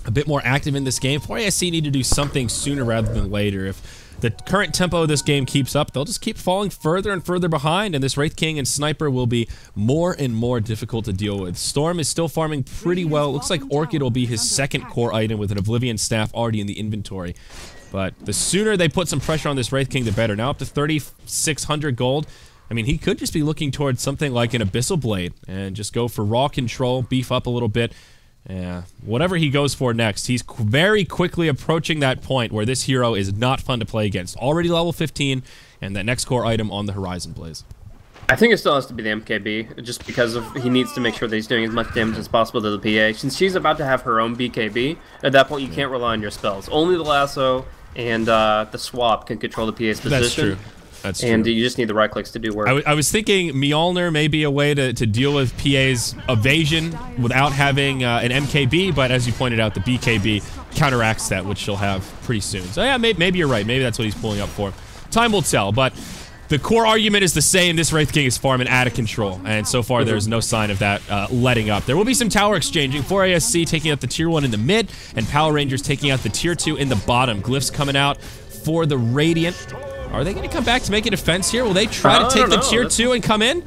a bit more active in this game. 4ASC need to do something sooner rather than later. If the current tempo of this game keeps up, they'll just keep falling further and further behind, and this Wraith King and Sniper will be more and more difficult to deal with. Storm is still farming pretty well. Looks like Orchid will be his second core item with an Oblivion Staff already in the inventory. But the sooner they put some pressure on this Wraith King, the better. Now up to 3,600 gold. I mean, he could just be looking towards something like an Abyssal Blade and just go for raw control, beef up a little bit. Yeah, whatever he goes for next, he's very quickly approaching that point where this hero is not fun to play against. Already level 15, and that next core item on the horizon, Blaze. I think it still has to be the MKB, just because he needs to make sure that he's doing as much damage as possible to the PA. Since she's about to have her own BKB, at that point you can't rely on your spells. Only the lasso and the swap can control the PA's position. That's true. That's true. And you just need the right clicks to do work. I was thinking Mjolnir may be a way to deal with PA's evasion without having an MKB, but as you pointed out, the BKB counteracts that, which she'll have pretty soon. So yeah, maybe you're right. Maybe that's what he's pulling up for. Time will tell, but the core argument is the same. This Wraith King is farming out of control, and so far there's no sign of that letting up. There will be some tower exchanging. 4ASC taking out the tier 1 in the mid, and Power Rangers taking out the tier 2 in the bottom. Glyphs coming out for the Radiant. Are they going to come back to make a defense here? Will they try to take the tier 2 and come in?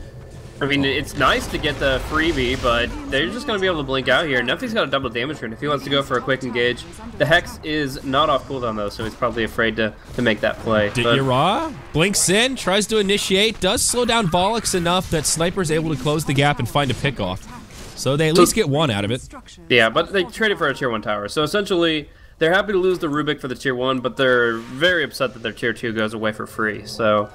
I mean, it's nice to get the freebie, but they're just going to be able to blink out here. Nothing's got a double damage turn if he wants to go for a quick engage. The Hex is not off cooldown, though, so he's probably afraid to make that play. Yara blinks in, tries to initiate, does slow down Volix enough that Sniper's able to close the gap and find a pickoff. So they at least get one out of it. Yeah, but they traded for a tier 1 tower. So essentially, they're happy to lose the Rubik for the tier 1, but they're very upset that their tier 2 goes away for free. So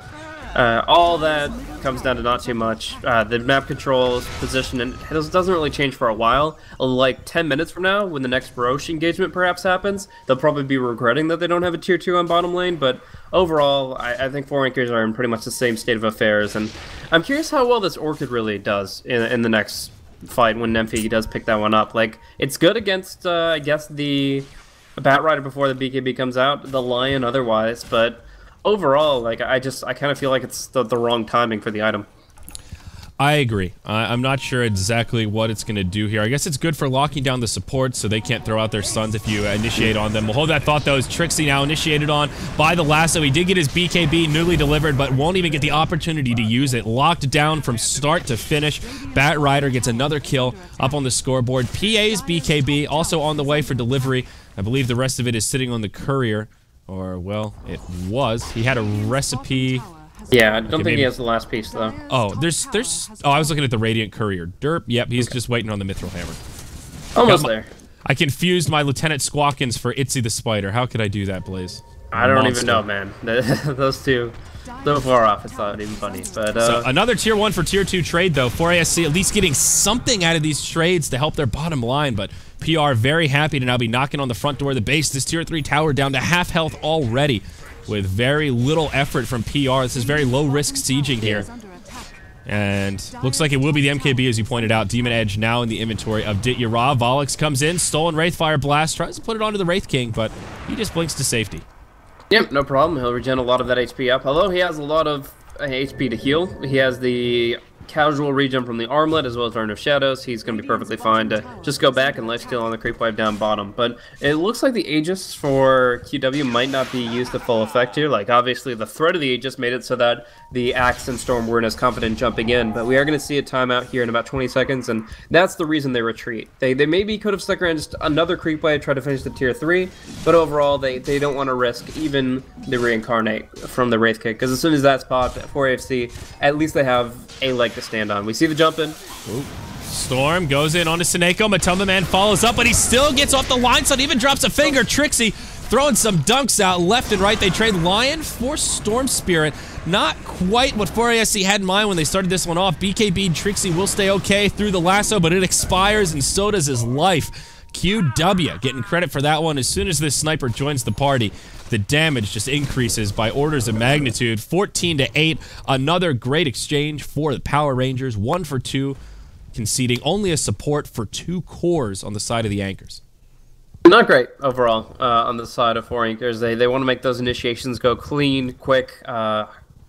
all that comes down to not too much. The map controls, position, and it doesn't really change for a while. Like 10 minutes from now, when the next Roche engagement perhaps happens, they'll probably be regretting that they don't have a tier 2 on bottom lane, but overall, I think 4 rankers are in pretty much the same state of affairs, and I'm curious how well this Orchid really does in the next fight when Nemphy does pick that one up. Like, it's good against, I guess, the Bat Rider before the BKB comes out, the Lion otherwise, but overall, like I kind of feel like it's the wrong timing for the item. I agree. I'm not sure exactly what it's going to do here. I guess it's good for locking down the supports so they can't throw out their stuns if you initiate on them. We'll hold that thought, though, as Trixie now initiated on by the lasso. He did get his BKB newly delivered, but won't even get the opportunity to use it. Locked down from start to finish. Bat Rider gets another kill up on the scoreboard. PA's BKB also on the way for delivery. I believe the rest of it is sitting on the courier. Or, well, it was. He had a recipe... Yeah, I don't think he has the last piece, though. Oh, oh, I was looking at the Radiant Courier. Derp, yep, he's just waiting on the Mithril Hammer. Almost there. I confused my Lieutenant Squawkins for Itzy the Spider. How could I do that, Blaze? I don't even know, man. Those two, so far off, it's not even funny. But so another Tier 1 for Tier 2 trade, though. 4ASC at least getting something out of these trades to help their bottom line, but PR very happy to now be knocking on the front door of the base. This Tier 3 tower down to half health already, with very little effort from PR. This is very low-risk sieging here. And looks like it will be the MKB, as you pointed out. Demon Edge now in the inventory of Dityara. Volix comes in, stolen Wraithfire Blast, tries to put it onto the Wraith King, but he just blinks to safety. Yep, no problem. He'll regen a lot of that HP up. Although he has a lot of HP to heal. He has the casual regen from the Armlet as well as Urn of Shadows. He's going to be perfectly fine to just go back and lifesteal on the creep wave down bottom. But it looks like the Aegis for QW might not be used to full effect here. Like, obviously, the threat of the Aegis made it so that the Axe and Storm weren't as confident jumping in. But we are going to see a timeout here in about 20 seconds, and that's the reason they retreat. They maybe could have stuck around just another creep wave, try to finish the Tier 3, but overall, they don't want to risk even the Reincarnate from the Wraith Kick, because as soon as that's popped for AFC, at least they have a leg to stand on. We see the jump in. Ooh. Storm goes in onto Seneko. Matumba Man follows up, but he still gets off the line, so it even drops a finger. Trixie throwing some dunks out left and right. They trade Lion for Storm Spirit. Not quite what 4ASC had in mind when they started this one off. BKB Trixie will stay okay through the lasso, but it expires, and so does his life. QW getting credit for that one. As soon as this sniper joins the party, the damage just increases by orders of magnitude. 14-8, another great exchange for the Power Rangers. 1 for 2, conceding only a support for 2 cores on the side of the Anchors. Not great overall on the side of 4 Anchors. They want to make those initiations go clean, quick,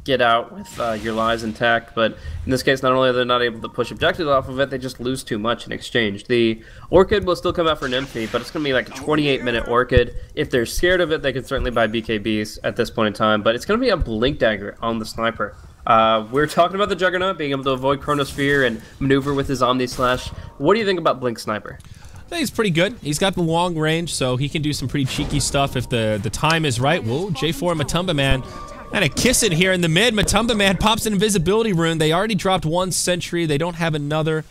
get out with your lives intact, but in this case, not only are they not able to push objectives off of it, they just lose too much in exchange. The Orchid will still come out for Nymphy, but it's going to be like a 28-minute Orchid. If they're scared of it, they can certainly buy BKBs at this point in time, but it's going to be a Blink Dagger on the Sniper. We're talking about the Juggernaut being able to avoid Chronosphere and maneuver with his Omni Slash. What do you think about Blink Sniper? I think he's pretty good. He's got the long range, so he can do some pretty cheeky stuff if the time is right. Whoa, J4 Matumba Man. And a kiss in here in the mid. Matumba Man pops an invisibility rune. They already dropped 1 sentry. They don't have another.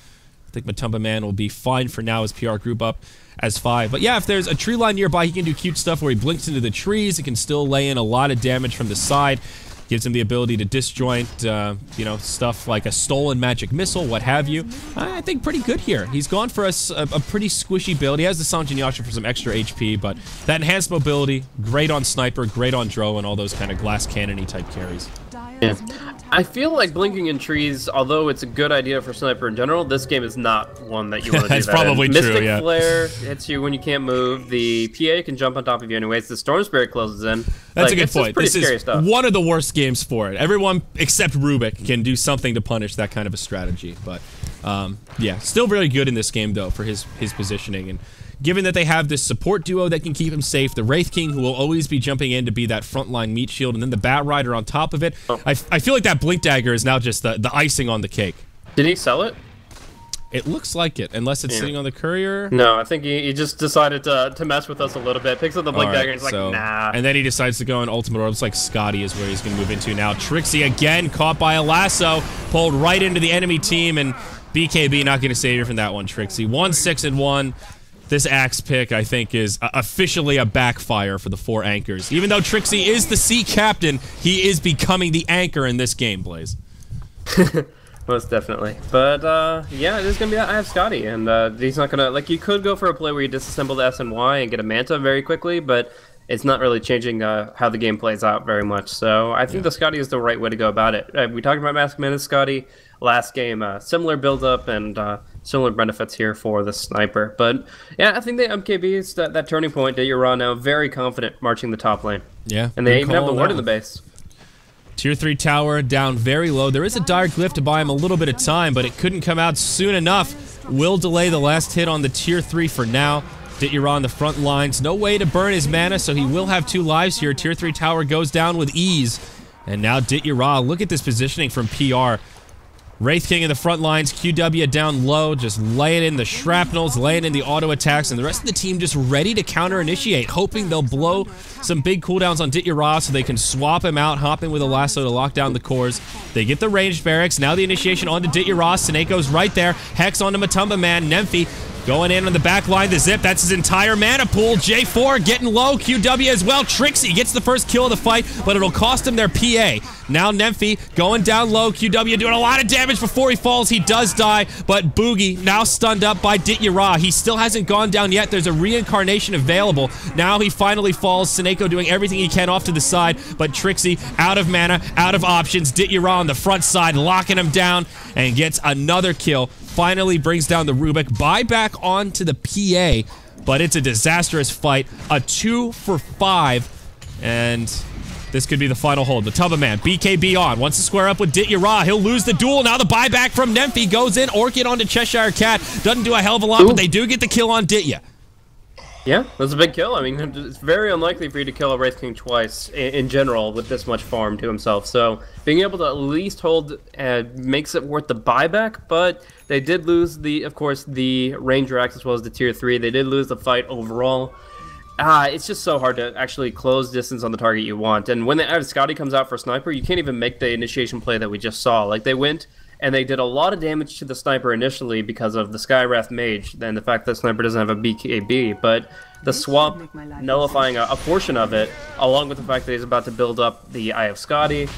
I think Matumba Man will be fine for now as PR group up as 5. But yeah, if there's a tree line nearby, he can do cute stuff where he blinks into the trees. He can still lay in a lot of damage from the side. Gives him the ability to disjoint, you know, stuff like a stolen magic missile, what have you. I think pretty good here. He's gone for a pretty squishy build. He has the Sanjin Yasha for some extra HP, but that enhanced mobility, great on Sniper, great on Dro, and all those kind of glass cannon-y type carries. Yeah. I feel like blinking in trees, although it's a good idea for Sniper in general, this game is not one that you want to do. That's probably true, Mystic yeah. Flare hits you when you can't move. The PA can jump on top of you anyways. The Storm Spirit closes in. That's a good point. Pretty this scary is stuff. One of the worst games for it. Everyone except Rubik can do something to punish that kind of a strategy. But yeah, still very good in this game though for his positioning. And given that they have this support duo that can keep him safe, the Wraith King who will always be jumping in to be that frontline meat shield, and then the Bat Rider on top of it, I feel like that Blink Dagger is now just the icing on the cake. Did he sell it? It looks like it, unless it's sitting on the courier. No, I think he just decided to mess with us a little bit. Picks up the Blink Dagger and he's like, nah. And then he decides to go in Ultimate Orb. Looks like Scotty is where he's going to move into now. Trixie again, caught by a lasso, pulled right into the enemy team, and BKB not going to save you from that one, Trixie. 1-6-1. This Axe pick, I think, is officially a backfire for the 4 Anchors. Even though Trixie is the Sea Captain, he is becoming the anchor in this game, Blaze. Most definitely. But, yeah, it is going to be I have Scotty, and he's not going to... Like, you could go for a play where you disassemble the SNY and get a Manta very quickly, but it's not really changing how the game plays out very much. So I think the Scotty is the right way to go about it. We talked about Mask Menace Scotty last game. Similar build-up, and similar benefits here for the sniper. But yeah, I think the MKB is that turning point. Zyori now very confident marching the top lane. Yeah. And they even have the ward in the base. Tier 3 tower down very low. There is a dire glyph to buy him a little bit of time, but it couldn't come out soon enough. Will delay the last hit on the tier 3 for now. Zyori on the front lines. No way to burn his mana, so he will have 2 lives here. Tier 3 tower goes down with ease. And now Zyori, look at this positioning from PR. Wraith King in the front lines, QW down low, just laying in the shrapnels, laying in the auto attacks, and the rest of the team just ready to counter-initiate, hoping they'll blow some big cooldowns on Zyori so they can swap him out, hop in with a lasso to lock down the cores. They get the ranged barracks, now the initiation onto Zyori, Seneco's right there, Hex onto Matumba Man, Nemphy going in on the back line, the zip, that's his entire mana pool. J4 getting low, QW as well. Trixie gets the first kill of the fight, but it'll cost him their PA. Now Nemphy going down low, QW doing a lot of damage before he falls. He does die, but Boogie now stunned up by Zyori. He still hasn't gone down yet. There's a reincarnation available. Now he finally falls. Seneco doing everything he can off to the side, but Trixie out of mana, out of options. Zyori on the front side, locking him down, and gets another kill. Finally brings down the Rubik. Buyback onto the PA, but it's a disastrous fight. A 2 for 5, and this could be the final hold. Matumba Man, BKB on. Wants to square up with Zyori. He'll lose the duel. Now the buyback from Nemphy goes in. Orchid onto Cheshire Cat. Doesn't do a hell of a lot, but they do get the kill on Zyori. Yeah, that's a big kill. I mean, it's very unlikely for you to kill a Wraith King twice in general with this much farm to himself. So being able to at least hold makes it worth the buyback, but they did lose, of course, the Ranger Axe as well as the Tier 3. They did lose the fight overall. It's just so hard to actually close distance on the target you want. And when Scotty comes out for Sniper, you can't even make the initiation play that we just saw. Like, they went and they did a lot of damage to the Sniper initially because of the Skywrath Mage and the fact that Sniper doesn't have a BKB, but the swap nullifying a portion of it, along with the fact that he's about to build up the Eye of Scotty,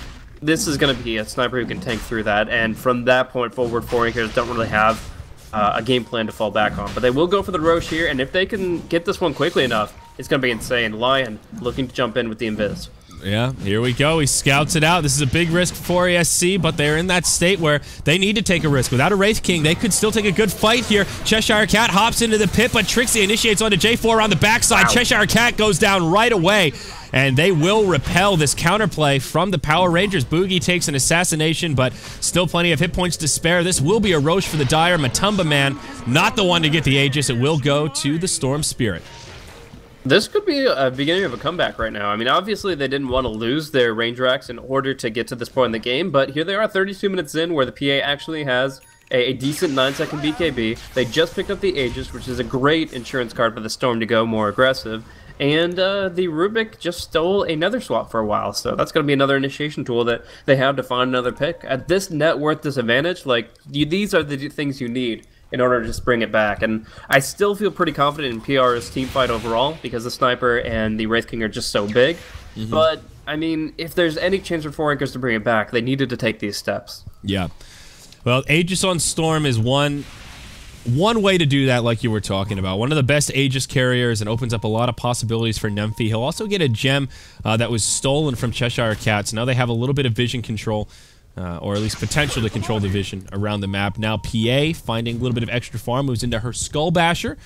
this is going to be a Sniper who can tank through that, and from that point forward, foreigners don't really have a game plan to fall back on. But they will go for the Roche here, and if they can get this one quickly enough, it's going to be insane. Lion looking to jump in with the Invis. Yeah, here we go. He scouts it out. This is a big risk for ASC, but they're in that state where they need to take a risk. Without a Wraith King, they could still take a good fight here. Cheshire Cat hops into the pit, but Trixie initiates onto J4 on the backside. Wow. Cheshire Cat goes down right away, and they will repel this counterplay from the Power Rangers. Boogie takes an assassination, but still plenty of hit points to spare. This will be a Roche for the Dire. Matumba Man, not the one to get the Aegis. It will go to the Storm Spirit. This could be a beginning of a comeback right now. I mean, obviously they didn't want to lose their Ranger Axe in order to get to this point in the game, but here they are 32 minutes in where the PA actually has a decent 9-second BKB. They just picked up the Aegis, which is a great insurance card for the Storm to go more aggressive, and the Rubik just stole another swap for a while, so that's going to be another initiation tool that they have to find another pick. At this net worth disadvantage, like, these are the things you need in order to just bring it back. And I still feel pretty confident in PR's team fight overall because the Sniper and the Wraith King are just so big. But, I mean, if there's any chance for foreigners to bring it back, they needed to take these steps. Yeah. Well, Aegis on Storm is one way to do that, like you were talking about. One of the best Aegis carriers and opens up a lot of possibilities for Nemphy. He'll also get a gem that was stolen from Cheshire Cats. Now they have a little bit of vision control. Or at least potential to control the vision around the map. Now PA finding a little bit of extra farm, moves into her Skull Basher.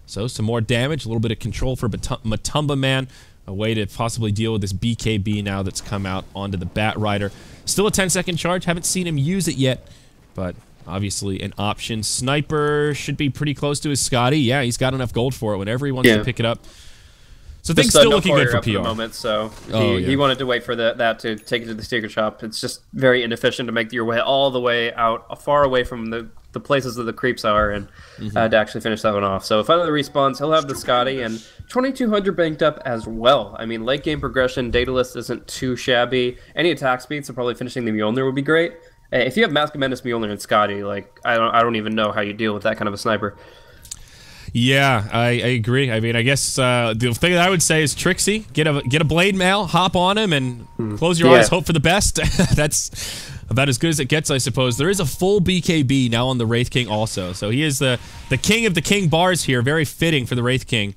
So some more damage, a little bit of control for Matumba Man. A way to possibly deal with this BKB now that's come out onto the Bat Rider. Still a 10-second charge, haven't seen him use it yet, but obviously an option. Sniper should be pretty close to his Scotty. Yeah, he's got enough gold for it whenever he wants to pick it up. So things still looking good for PR. The moment, so he wanted to wait for that to take it to the secret shop. It's just very inefficient to make your way all the way out, far away from the places that the creeps are, and to actually finish that one off. So finally the respawns, he'll have the Scotty, and 2200 banked up as well. I mean, late game progression, data list isn't too shabby. Any attack speed, so probably finishing the Mjolnir would be great. If you have Mask of Menace, Mjolnir, and Scotty, like, I don't even know how you deal with that kind of a sniper. Yeah, I agree. I mean, I guess the thing that I would say is Trixie, get a blade mail, hop on him, and close your eyes, hope for the best. That's about as good as it gets, I suppose. There is a full BKB now on the Wraith King also, so he is the king of the king bars here. Very fitting for the Wraith King.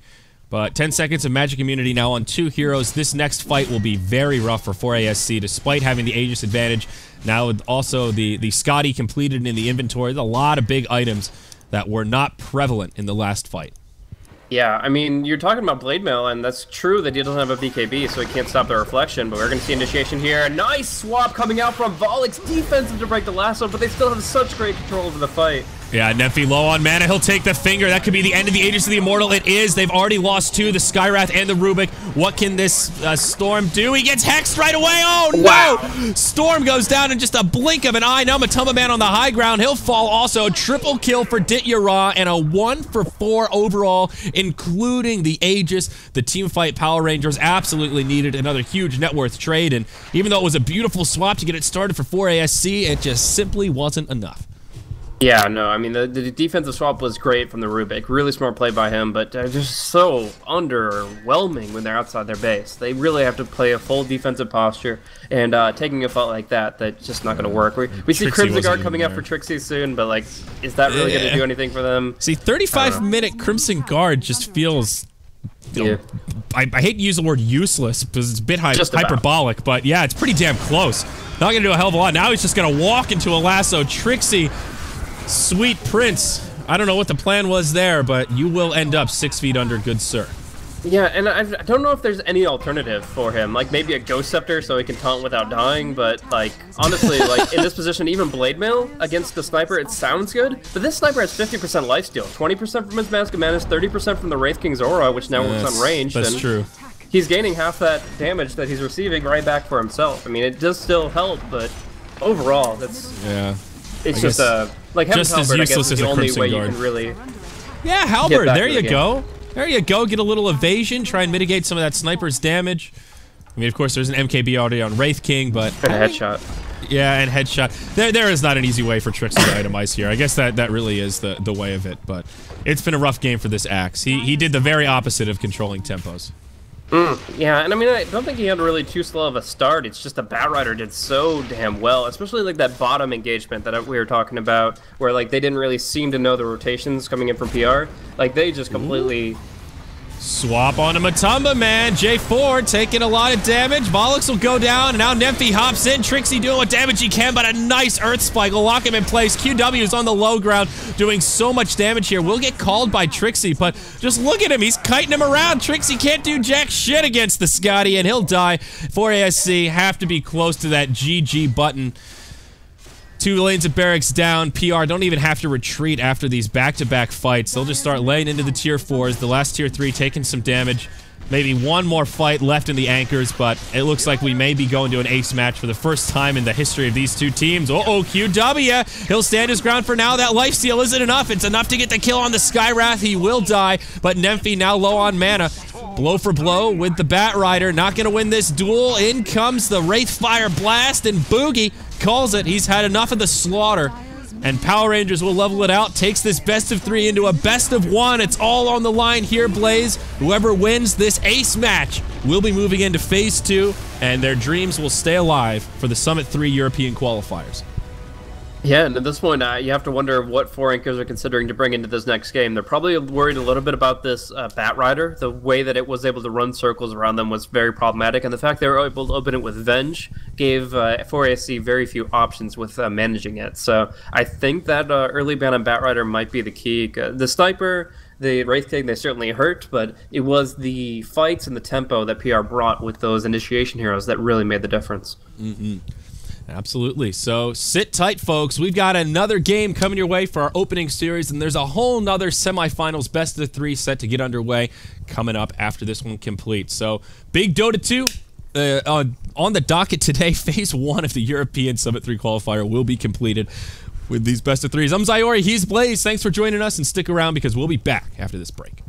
But 10 seconds of magic immunity now on 2 heroes. This next fight will be very rough for 4ASC, despite having the Aegis advantage. Now with also the Scotty completed in the inventory. There's a lot of big items that were not prevalent in the last fight. Yeah, I mean, you're talking about Blade Mail, and that's true that he doesn't have a BKB, so he can't stop the reflection, but we're going to see initiation here. Nice swap coming out from Volix, defensive to break the lasso, but they still have such great control over the fight. Yeah, Nemphy low on mana. He'll take the finger. That could be the end of the Aegis of the Immortal. It is. They've already lost two, the Skywrath and the Rubik. What can this Storm do? He gets hexed right away. Oh, no! Wow. Storm goes down in just a blink of an eye. Now Matumba Man on the high ground. He'll fall also. Triple kill for Dityara and a 1-for-4 overall, including the Aegis. The Teamfight Power Rangers absolutely needed another huge net worth trade, and even though it was a beautiful swap to get it started for 4ASC, it just simply wasn't enough. Yeah, no, I mean, the defensive swap was great from the Rubik. Really smart play by him, but just so underwhelming when they're outside their base. They really have to play a full defensive posture, and taking a fight like that, that's just not going to work. We see Crimson Guard coming up for Trixie soon, but, like, is that really going to do anything for them? See, 35-minute Crimson Guard just feels... You know, I hate to use the word useless because it's a bit hyperbolic, but yeah, it's pretty damn close. Not going to do a hell of a lot. Now he's just going to walk into a lasso. Trixie... Sweet Prince. I don't know what the plan was there, but you will end up 6 feet under, good sir. Yeah, and I don't know if there's any alternative for him. Like, maybe a Ghost Scepter so he can taunt without dying, but, like, honestly, like, in this position, even Blade Mail against the Sniper, it sounds good, but this Sniper has 50% lifesteal, 20% from his Mask of Madness, 30% from the Wraith King's Aura, which now works on range. That's true. He's gaining half that damage that he's receiving right back for himself. I mean, it does still help, but overall, that's... Yeah. It's just like just as useless as a Crimson Guard. You can really yeah, Halberd, there you go. There you go. Get a little evasion, try and mitigate some of that Sniper's damage. I mean, of course, there's an MKB already on Wraith King, but... And a headshot. Yeah, and headshot. There is not an easy way for Trixie to itemize here. I guess that really is the way of it, but it's been a rough game for this Axe. He did the very opposite of controlling tempos. Yeah, and I mean, I don't think he had really too slow of a start. It's just the Batrider did so damn well, especially like that bottom engagement that we were talking about, where like they didn't really seem to know the rotations coming in from PR. Like they just completely... Swap on a Matumba Man. J4 taking a lot of damage. Volix will go down, and now Nemphy hops in. Trixie doing what damage he can, but a nice Earth Spike will lock him in place. QW is on the low ground, doing so much damage here. Will get called by Trixie, but just look at him. He's kiting him around. Trixie can't do jack shit against the Scotty, and he'll die. 4ASC have to be close to that GG button. 2 lanes of barracks down. PR don't even have to retreat after these back-to-back fights. They'll just start laying into the tier 4s. The last tier 3 taking some damage. Maybe one more fight left in the anchors, but it looks like we may be going to an ace match for the first time in the history of these two teams. Uh-oh, QW. He'll stand his ground for now. That lifesteal isn't enough. It's enough to get the kill on the Skywrath. He will die, but Nemphy now low on mana. Blow for blow with the Batrider. Not going to win this duel. In comes the Wraithfire Blast, and Boogie calls it. He's had enough of the slaughter. And Power Rangers will level it out. Takes this best of 3 into a best of 1. It's all on the line here, Blaze. Whoever wins this ace match will be moving into Phase 2, and their dreams will stay alive for the Summit 3 European qualifiers. Yeah, and at this point, you have to wonder what 4 anchors are considering to bring into this next game. They're probably worried a little bit about this Batrider. The way that it was able to run circles around them was very problematic, and the fact they were able to open it with Venge gave 4ASC very few options with managing it. So I think that early ban on Batrider might be the key. The Sniper, the Wraith King, they certainly hurt, but it was the fights and the tempo that PR brought with those initiation heroes that really made the difference. Mm-hmm. Absolutely. So sit tight, folks. We've got another game coming your way for our opening series, and there's a whole nother semifinals best of 3 set to get underway coming up after this one completes. So big Dota 2 on the docket today. Phase 1 of the European Summit 3 qualifier will be completed with these best of 3s. I'm Zyori. He's Blaze. Thanks for joining us, and stick around because we'll be back after this break.